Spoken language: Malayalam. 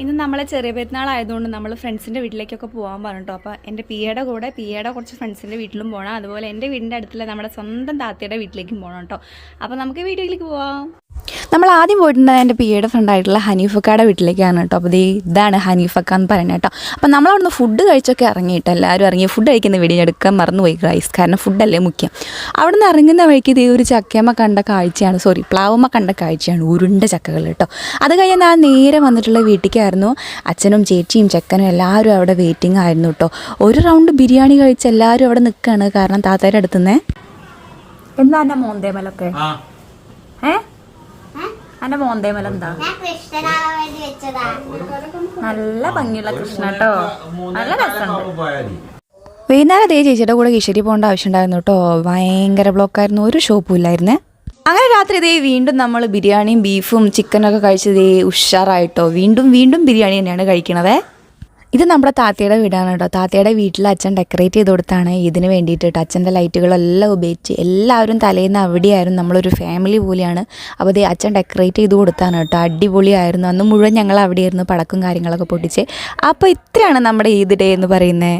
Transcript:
ഇന്ന് നമ്മളെ ചെറിയ പെരുന്നാളായതുകൊണ്ട് നമ്മൾ ഫ്രണ്ട്സിൻ്റെ വീട്ടിലേക്കൊക്കെ പോകാൻ പറഞ്ഞിട്ടോ. അപ്പോൾ എൻ്റെ പിയുടെ കൂടെ കുറച്ച് ഫ്രണ്ട്സിൻ്റെ വീട്ടിലും പോകണം. അതുപോലെ എൻ്റെ വീടിൻ്റെ അടുത്തുള്ള നമ്മുടെ സ്വന്തം താത്തയുടെ വീട്ടിലേക്കും പോകണം കേട്ടോ. അപ്പോൾ നമുക്ക് വീട്ടിലേക്ക് പോവാം. നമ്മൾ ആദ്യം പോയിട്ടുള്ളത് എൻ്റെ പിയുടെ ഫ്രണ്ടായിട്ടുള്ള ഹനീഫക്കയുടെ വീട്ടിലേക്കാണ് കേട്ടോ. അപ്പോൾ ഇതാണ് ഹനീഫക്ക എന്ന് പറയുന്നത് കേട്ടോ. അപ്പോൾ നമ്മളവിടുന്ന് ഫുഡ് കഴിച്ചൊക്കെ ഇറങ്ങിയിട്ട് എല്ലാവരും ഇറങ്ങി ഫുഡ് കഴിക്കുന്ന വീഡിയോ എടുക്കാൻ മറന്നുപോയി ഗൈസ്, കാരണം ഫുഡല്ലേ മുഖ്യം. അവിടെ നിന്ന് ഇറങ്ങുന്ന വഴിക്ക് ഒരു ചക്കയമ്മ കണ്ട കാഴ്ചയാണ്, പ്ലാവമ്മ കണ്ട കാഴ്ചയാണ്, ഉരുണ്ട ചക്കകൾ കേട്ടോ. അത് കഴിഞ്ഞ് ഞാൻ നേരെ വന്നിട്ടുള്ള വീട്ടിലേക്കായിരുന്നു. അച്ഛനും ചേച്ചിയും ചെക്കനും എല്ലാവരും അവിടെ വെയിറ്റിംഗ് ആയിരുന്നു കേട്ടോ. ഒരു റൗണ്ട് ബിരിയാണി കഴിച്ച് എല്ലാവരും അവിടെ നിൽക്കുകയാണ്, കാരണം താത്തയുടെ അടുത്തുനിന്ന്. എന്താ എൻ്റെ മോന്തേമലൊക്കെ എൻ്റെ മോന്തേമല എന്താ നല്ല ഭംഗിയുള്ള കൃഷ്ണ കേട്ടോ, നല്ല രസമുണ്ട്. വൈകുന്നേരം ചേച്ചിയുടെ കൂടെ കിശേരി പോകേണ്ട ആവശ്യം ഉണ്ടായിരുന്നു കേട്ടോ. ഭയങ്കര ബ്ലോക്കായിരുന്നു, ഒരു ഷോപ്പും ഇല്ലായിരുന്നേ. അങ്ങനെ രാത്രി വീണ്ടും നമ്മൾ ബിരിയാണിയും ബീഫും ചിക്കനൊക്കെ കഴിച്ചത് ഉഷാറായിട്ടോ. വീണ്ടും ബിരിയാണി തന്നെയാണ് കഴിക്കണത്. ഇത് നമ്മുടെ താത്തയുടെ വീടാണ് കേട്ടോ. താത്തയുടെ വീട്ടിൽ അച്ഛൻ ഡെക്കറേറ്റ് ചെയ്ത് കൊടുത്താണ് ഇതിന് വേണ്ടിയിട്ട്. അച്ഛൻ്റെ ലൈറ്റുകളെല്ലാം ഉപയോഗിച്ച് എല്ലാവരും തലേന്ന് അവിടെയായിരുന്നു, നമ്മളൊരു ഫാമിലി പോലെയാണ്. അപ്പോൾ അച്ഛൻ ഡെക്കറേറ്റ് ചെയ്ത് കൊടുത്താണ് കേട്ടോ. അടിപൊളിയായിരുന്നു. അന്ന് മുഴുവൻ ഞങ്ങൾ അവിടെയായിരുന്നു, പടക്കും കാര്യങ്ങളൊക്കെ പൊട്ടിച്ച്. അപ്പോൾ ഇത്രയാണ് നമ്മുടെ ഈദ് ഡേ എന്ന് പറയുന്നത്.